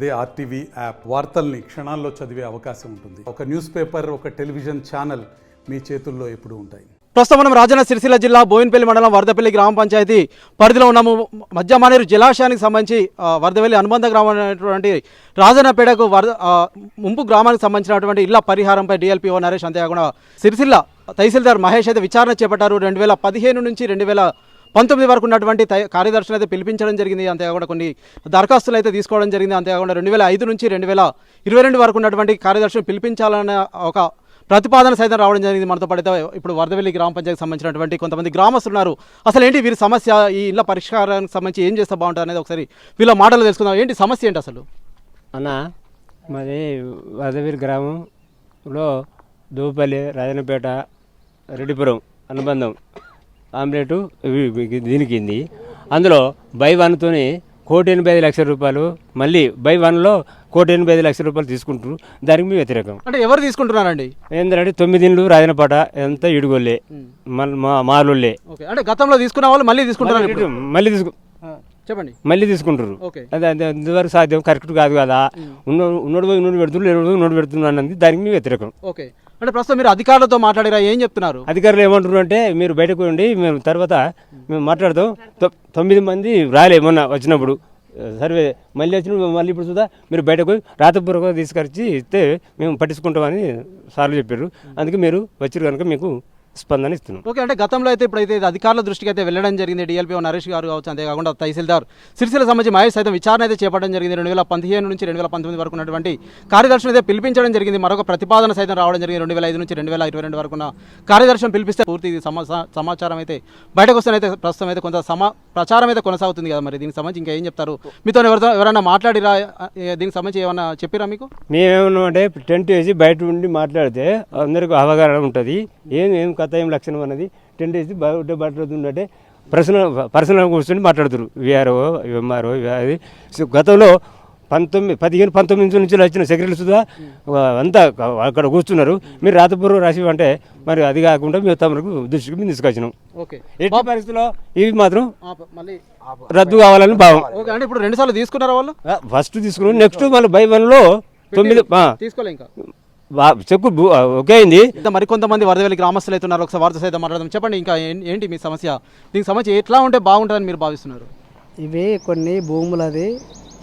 అదే RTV app వార్తల్ని క్షణాల్లో చదివే అవకాశం ఉంటుంది. ఒక న్యూస్ పేపర్, ఒక టెలివిజన్ ఛానల్ మీ చేతుల్లో ఎప్పుడూ ఉంటాయి. ప్రస్తుతం మనం రాజన్న సిరిసిల్ల జిల్లా బోయినపల్లి మండలం వరదపల్లి గ్రామ పంచాయతీ పరిధిలో ఉన్నాము. మధ్యమానేరు జలాశయానికి సంబంధించి వరదపల్లి అనుబంధ గ్రామం అయినటువంటి రాజన్నపేటకు ముంపు గ్రామానికి సంబంధించినటువంటి ఇళ్ల పరిహారంపై డిఎల్పిఓ నరేష్ అంతేకాకుండా సిరిసిల్ల తహసీల్దార్ మహేష్ అయితే విచారణ చేపట్టారు. 2015 నుంచి 2019 వరకు ఉన్నటువంటి కార్యదర్శులు అయితే పిలిపించడం జరిగింది. అంతేకాకుండా కొన్ని దరఖాస్తులు అయితే తీసుకోవడం జరిగింది. అంతేకాకుండా 2005 నుంచి 2022 వరకు ఉన్నటువంటి కార్యదర్శులు పిలిపించాలన్న ఒక ప్రతిపాదన సైతం రావడం జరిగింది. మనతో పాటు ఇప్పుడు వరదవెల్లి గ్రామ పంచాయతీకి సంబంధించినటువంటి కొంతమంది గ్రామస్తులు ఉన్నారు. అసలు ఏంటి వీరి సమస్య, ఈ ఇళ్ల పరిష్కారానికి సంబంధించి ఏం చేస్తే బాగుంటుంది అనేది ఒకసారి వీళ్ళ మాటలు తెలుసుకుందాం. ఏంటి సమస్య ఏంటి అసలు? అన్న, మాది వరదవెల్లి గ్రామంలో దూపల్లి, రాజన్నపేట, రెడ్డిపురం అనుబంధం ఆమ్లెట్ దీనికి అందులో బై వన్తోని 1,85,00,000 రూపాయలు, మళ్ళీ బై వన్లో 1,85,00,000 రూపాయలు తీసుకుంటారు. దానికి మేము వ్యతిరేకం. అంటే ఎవరు తీసుకుంటున్నారండి? ఏంటంటే 9 ఇండ్లు రాజనపాట ఎంత ఇడుగోళ్ళే మాలోళ్ళే. అంటే గతంలో తీసుకున్న వాళ్ళు మళ్ళీ తీసుకుంటున్నారు. చెప్పండి. మళ్ళీ తీసుకుంటారు. అదే అంతవరకు సాధ్యం కరెక్ట్ కాదు కదా. ఉన్నోడు పెడుతున్నారు అన్నది దానికి మేము వ్యతిరేకం. ఓకే. అంటే ప్రస్తుతం మీరు అధికారులతో మాట్లాడారా? ఏం చెప్తున్నారు అధికారులు? ఏమంటున్నారు అంటే, మీరు బయటకు ఉండి మేము తర్వాత మేము మాట్లాడతాం. 9 మంది రాలే మొన్న వచ్చినప్పుడు సర్వే, మళ్ళీ వచ్చినప్పుడు మళ్ళీ ఇప్పుడు చూద్దా మీరు బయటకు రాతపూర్వకంగా తీసుకొచ్చి ఇస్తే మేము పట్టించుకుంటామని సార్లు చెప్పారు. అందుకే మీరు వచ్చారు కనుక మీకు స్పందన ఇస్తున్నాం. ఓకే. అంటే గతంలో అయితే ఇప్పుడైతే అధికారుల దృష్టికి అయితే వెళ్ళడం జరిగింది. డిఎల్పిఓ నరేష్ గారు కావచ్చు, అంతేకాకుండా తహసీల్దార్ సిరిసిల్ల సంబంధించి మహేష్ సైతం విచారణ అయితే చేపట్టడం జరిగింది. 2015 నుంచి 2019 వరకు ఉన్నటువంటి కార్యదర్శులు అయితే పిలిపించడం జరిగింది. మరొక ప్రతిపాదన సైతం రావడం జరిగింది. 2005 నుంచి 2022 వరకు ఉన్న కార్యదర్శిని పిలిపిస్తే పూర్తి సమాచారం అయితే బయటకు వస్తేనైతే ప్రస్తుతం అయితే కొంత ప్రచారం అయితే కొనసాగుతుంది కదా. మరి దీనికి సంబంధించి ఇంకా ఏం చెప్తారు? మీతో ఎవరైనా మాట్లాడిరా? దీనికి సంబంధించి ఏమైనా చెప్పిరా మీకు? మేమేమన్నా అంటే టెంట్ వేసి బయట ఉండి మాట్లాడితే అందరికీ అవగాహన ఉంటుంది. ఏం కథ, ఏం లక్షణం అన్నది టెంట్ వేసి మాట్లాడుతుంటే పర్సనల్ కూర్చొని మాట్లాడుతారు. VRO, MRO. అది గతంలో 15-19 నుంచి వచ్చిన సెక్రటరీ సుధా అంతా అక్కడ కూర్చున్నారు. మీరు రాతపూర్వం రాసి అంటే మరి అది కాకుండా మేము తమకు దృష్టికి మేము తీసుకొచ్చినాం. ఎట్టి పరిస్థితుల్లో ఇవి మాత్రం రద్దు కావాలని భావం. అంటే ఇప్పుడు 2 సార్లు తీసుకున్నారా వాళ్ళు? ఫస్ట్ తీసుకున్నాం, నెక్స్ట్ మళ్ళీ బై వన్లో 9 తీసుకోలే ఇంకా చెక్కు ఓకే అయింది. మరికొంతమంది వరదవెల్లి గ్రామస్తులు అయితే ఉన్నారు. ఒకసారి వార్త సైతం మాట్లాడదాం. చెప్పండి, ఇంకా ఏంటి మీ సమస్య? దీనికి సమస్య ఎట్లా ఉంటే బాగుంటుందని మీరు భావిస్తున్నారు? ఇవి కొన్ని భూములది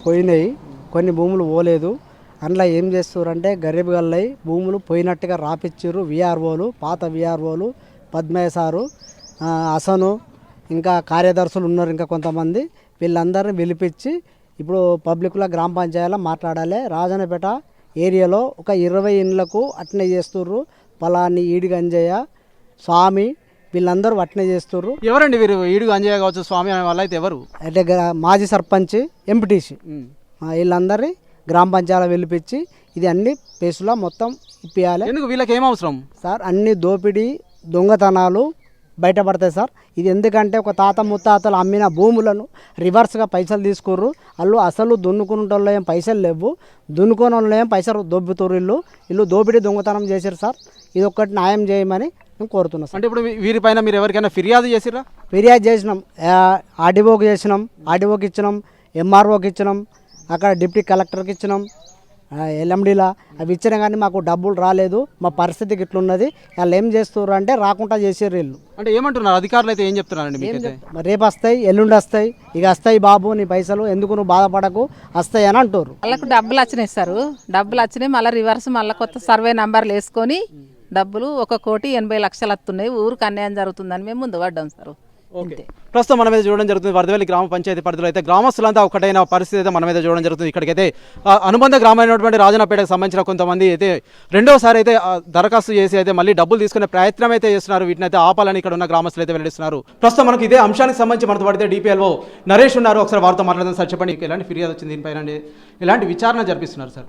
పోయినాయి, కొన్ని భూములు పోలేదు. అందులో ఏం చేస్తారంటే గరీబ్ గల్లై భూములు పోయినట్టుగా రాపిచ్చారు. విఆర్ఓలు, పాత విఆర్ఓలు, పద్మయ్య సారు, అసను, ఇంకా కార్యదర్శులు ఉన్నారు ఇంకా కొంతమంది. వీళ్ళందరినీ పిలిపించి ఇప్పుడు పబ్లిక్లో గ్రామ పంచాయతీలో మాట్లాడాలి. రాజన్నపేట ఏరియాలో ఒక 20 ఇండ్లకు అట్నే చేస్తుర్రు. పలాని ఈడి గంజయ్య, స్వామి, వీళ్ళందరూ అట్నే చేస్తుర్రు. ఎవరండి వీరు? ఈడు గంజయ్య కావచ్చు, స్వామి అనే వాళ్ళు అయితే ఎవరు? అంటే మాజీ సర్పంచ్, ఎంపీటీసీ వీళ్ళందరినీ గ్రామ పంచాయతీలో పిలిపించి ఇది అన్ని పేసులో మొత్తం ఇప్పియాలి. ఎందుకు వీళ్ళకి ఏం అవసరం సార్? అన్ని దోపిడీ దొంగతనాలు బయటపడతాయి సార్. ఇది ఎందుకంటే ఒక తాత ముత్తాతలు అమ్మిన భూములను రివర్స్గా పైసలు తీసుకుర్రు. వాళ్ళు అసలు దున్నుకున్న ఏం పైసలు లేవు, దున్నుకున్న వాళ్ళు ఏం పైసలు దొబ్బుతుర్రు. ఇల్లు దోపిడీ దొంగతనం చేశారు సార్. ఇది ఒక్కటి న్యాయం చేయమని నేను కోరుతున్నాను సార్. అంటే ఇప్పుడు వీరిపైన మీరు ఎవరికైనా ఫిర్యాదు చేసిరా? ఫిర్యాదు చేసినాం, ఆర్డీఓకి చేసినాం, ఆర్డీఓకి ఇచ్చినాం, ఎంఆర్ఓకి ఇచ్చినాం, అక్కడ డిప్యూటీ కలెక్టర్కి ఇచ్చినాం, ఎల్ఎండీలా అవి ఇచ్చినా కానీ మాకు డబ్బులు రాలేదు. మా పరిస్థితికి ఇట్లున్నది. వాళ్ళు ఏం చేస్తున్నారు అంటే రాకుండా చేసారు వీళ్ళు. అంటే ఏమంటున్నారు అధికారులు అయితే? ఏం చెప్తున్నారండి? రేపు వస్తాయి, ఎల్లుండి వస్తాయి, ఇక వస్తాయి బాబు నీ పైసలు ఎందుకు నువ్వు బాధపడకు వస్తాయి అని అంటారు. వాళ్ళకు డబ్బులు వచ్చినాయి సార్. డబ్బులు వచ్చినాయి, మళ్ళీ రివర్స్ మళ్ళీ కొత్త సర్వే నంబర్లు వేసుకొని డబ్బులు 1,80,00,000 వస్తున్నాయి. ఊరికి అన్యాయం జరుగుతుందని మేము ముందు పడ్డాం సార్. ప్రస్తుతం మన మీద చూడడం జరుగుతుంది. వరదవెల్లి గ్రామ పంచాయతీ పరిధిలో అయితే గ్రామస్తులంతా ఒకటైన పరిస్థితి అయితే మన మీద చూడడం జరుగుతుంది. ఇక్కడికైతే అనుబంధ గ్రామైనటువంటి రాజన్నపేటకు సంబంధించిన కొంతమంది అయితే రెండోసారి అయితే దరఖాస్తు చేసి అయితే మళ్ళీ డబ్బులు తీసుకునే ప్రయత్నం అయితే చేస్తున్నారు. వీటిని అయితే ఆపాలని ఇక్కడ ఉన్న గ్రామస్తులు అయితే వెల్లడిస్తున్నారు. ప్రస్తుతం మనకి ఇదే అంశానికి సంబంధించి మనతో పడితే డిపిఎల్ఓ నరేష్ ఉన్నారు. ఒకసారి వారితో మాట్లాడదాం. సార్ చెప్పండి, ఎలాంటి ఫిర్యాదు వచ్చింది, దీనిపైన ఎలాంటి విచారణ జరిపిస్తున్నారు సార్?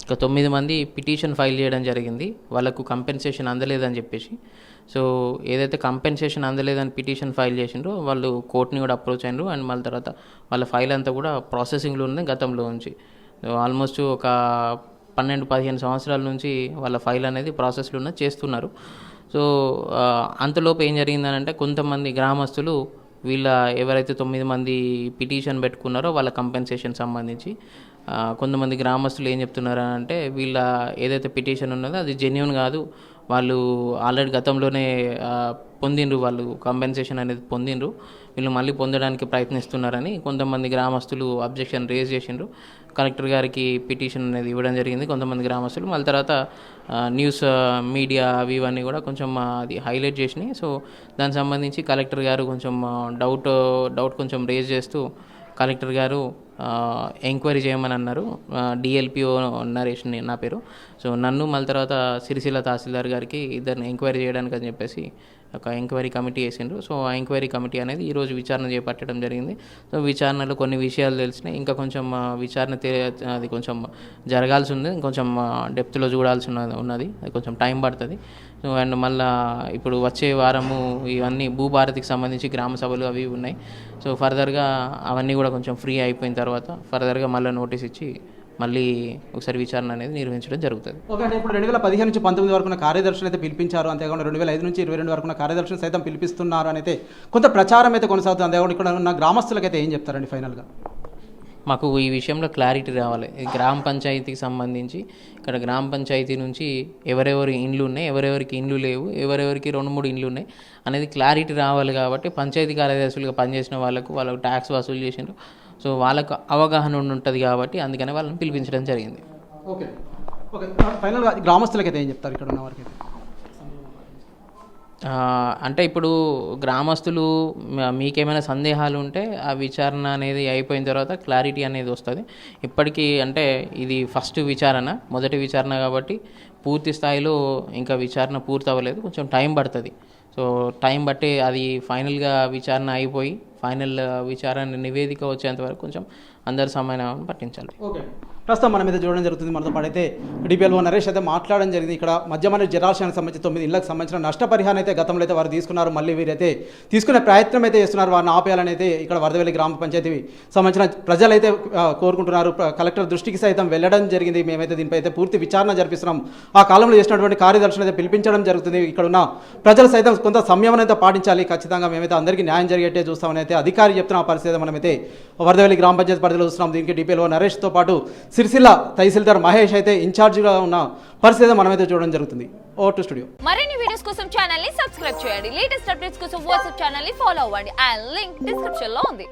ఒక 9 మంది పిటిషన్ ఫైల్ చేయడం జరిగింది. వాళ్ళకు కంపెన్సేషన్ అందలేదని చెప్పేసి. సో ఏదైతే కంపెన్సేషన్ అందలేదని పిటిషన్ ఫైల్ చేసిండ్రో వాళ్ళు కోర్టుని కూడా అప్రోచ్ అయినరు. అండ్ మళ్ళీ తర్వాత వాళ్ళ ఫైల్ అంతా కూడా ప్రాసెసింగ్లో ఉంది గతంలో నుంచి. ఆల్మోస్ట్ ఒక 12-15 సంవత్సరాల నుంచి వాళ్ళ ఫైల్ అనేది ప్రాసెస్లో ఉన్న చేస్తున్నారు. సో అంతలోపు ఏం జరిగిందనంటే కొంతమంది గ్రామస్తులు వీళ్ళ ఎవరైతే 9 మంది పిటిషన్ పెట్టుకున్నారో వాళ్ళ కంపెన్సేషన్ సంబంధించి కొంతమంది గ్రామస్తులు ఏం చెప్తున్నారు అంటే వీళ్ళ ఏదైతే పిటిషన్ ఉన్నదో అది జెన్యూన్ కాదు, వాళ్ళు ఆల్రెడీ గతంలోనే పొందిండ్రు, వాళ్ళు కంపెన్సేషన్ అనేది పొందిండ్రు, వీళ్ళు మళ్ళీ పొందడానికి ప్రయత్నిస్తున్నారని కొంతమంది గ్రామస్తులు అబ్జెక్షన్ రేజ్ చేసిండ్రు. కలెక్టర్ గారికి పిటిషన్ అనేది ఇవ్వడం జరిగింది కొంతమంది గ్రామస్తులు. మళ్ళీ తర్వాత న్యూస్ మీడియా అవి ఇవన్నీ కూడా కొంచెం అది హైలైట్ చేసినాయి. సో దానికి సంబంధించి కలెక్టర్ గారు కొంచెం డౌట్ కొంచెం రేజ్ చేస్తూ కలెక్టర్ గారు ఎంక్వైరీ చేయమని అన్నారు. డిఎల్పిఓ నరేష్ నా పేరు. సో నన్ను మళ్ళీ తర్వాత సిరిసిల్ల తహసీల్దార్ గారికి ఇద్దరిని ఎంక్వైరీ చేయడానికి అని చెప్పేసి ఒక ఎంక్వైరీ కమిటీ వేసిండ్రు. సో ఆ ఎంక్వైరీ కమిటీ అనేది ఈరోజు విచారణ చేపట్టడం జరిగింది. సో విచారణలో కొన్ని విషయాలు తెలిసినాయి. ఇంకా కొంచెం విచారణ అది కొంచెం జరగాల్సి ఉంది, కొంచెం డెప్త్లో చూడాల్సి ఉన్నది, అది కొంచెం టైం పడుతుంది. సో అండ్ మళ్ళీ ఇప్పుడు వచ్చే వారము ఇవన్నీ భూభారతికి సంబంధించి గ్రామ సభలు అవి ఉన్నాయి. సో ఫర్దర్గా అవన్నీ కూడా కొంచెం ఫ్రీ అయిపోయిన తర్వాత ఫర్దర్గా మళ్ళీ నోటీస్ ఇచ్చి మళ్ళీ ఒకసారి విచారణ అనేది నిర్వహించడం జరుగుతుంది. ఓకే, అంటే ఇప్పుడు 2015 నుంచి 19 వరకు కార్యదర్శులు అయితే పిలిపించారు, అంతేకాకుండా 2005 నుంచి 22 వరకు కార్యదర్శులు సైతం పిలిపిస్తున్నారు అని అయితే కొంత ప్రచారం అయితే కొనసాగుతుంది. అంతేకాకుండా ఇక్కడ ఉన్న గ్రామస్తులకైతే ఏం చెప్తారండి ఫైనల్గా? మాకు ఈ విషయంలో క్లారిటీ రావాలి. గ్రామ పంచాయతీకి సంబంధించి ఇక్కడ గ్రామ పంచాయతీ నుంచి ఎవరెవరి ఇండ్లు ఉన్నాయి, ఎవరెవరికి ఇండ్లు లేవు, ఎవరెవరికి 2-3 ఇండ్లు ఉన్నాయి అనేది క్లారిటీ రావాలి. కాబట్టి పంచాయతీ కార్యదర్శులుగా పనిచేసిన వాళ్ళకు ట్యాక్స్ వసూలు చేసిండ్రు. సో వాళ్ళకు అవగాహన ఉంటుంది కాబట్టి అందుకనే వాళ్ళని పిలిపించడం జరిగింది. ఓకే ఓకే, ఫైనల్గా గ్రామస్తులకైతే ఏం చెప్తారు ఇక్కడ ఉన్న వారికి? అంటే ఇప్పుడు గ్రామస్తులు మీకేమైనా సందేహాలు ఉంటే ఆ విచారణ అనేది అయిపోయిన తర్వాత క్లారిటీ అనేది వస్తుంది. ఇప్పటికీ అంటే ఇది ఫస్ట్ విచారణ, మొదటి విచారణ కాబట్టి పూర్తి స్థాయిలో ఇంకా విచారణ పూర్తి అవ్వలేదు, కొంచెం టైం పడుతుంది. సో టైం బట్టి అది ఫైనల్గా విచారణ అయిపోయి ఫైనల్ విచారణ నివేదిక వచ్చేంత వరకు కొంచెం అందరి సమయం పట్టించాలి. ఓకే, ప్రస్తుతం మన మీద చూడడం జరుగుతుంది. మనతో పాటైతే డిపిఎల్ఓ నరేష్ అయితే మాట్లాడడం జరిగింది. ఇక్కడ మధ్యమానేరు జలాశయానికి సంబంధించి 9 ఇళ్లకు సంబంధించిన నష్టపరిహారం అయితే గతంలో అయితే వారు తీసుకున్నారు. మళ్ళీ వీరైతే తీసుకునే ప్రయత్నం అయితే చేస్తున్నారు. వారిని ఆపేయాలని అయితే ఇక్కడ వరదవెల్లి గ్రామ పంచాయతీ సంబంధించిన ప్రజలైతే కోరుకుంటున్నారు. కలెక్టర్ దృష్టికి సైతం వెళ్ళడం జరిగింది. మేమైతే దీనిపై అయితే పూర్తి విచారణ జరిపిస్తున్నాం. ఆ కాలంలో చేసినటువంటి కార్యదర్శులను అయితే పిలిపించడం జరుగుతుంది. ఇక్కడ ఉన్న ప్రజలు సైతం కొంత సంయమనం అయితే పాటించాలి. ఖచ్చితంగా మేమైతే అందరికీ న్యాయం జరిగేట్టే చూస్తామని అయితే అధికారి చెప్తున్న పరిస్థితి మనమైతే వరదవెల్లి గ్రామ పంచాయతీ పరిధిలో చూస్తున్నాం. దీనికి డిపిఎల్ఓ నరేష్తో పాటు సిరిసిల్ల తహసీల్దార్ మహేష్ అయితే ఇన్ఛార్జిగా ఉన్న పరిస్థితి మనమైతే చూడడం జరుగుతుంది. Over to studio. మరిన్ని వీడియోస్ కోసం ఛానల్ ని సబ్స్క్రైబ్ చేయండి. లేటెస్ట్ అప్డేట్స్ కోసం వాట్సాప్ ఛానల్ ని ఫాలో అవ్వండి. ఆ లింక్ డిస్క్రిప్షన్ లో ఉంది.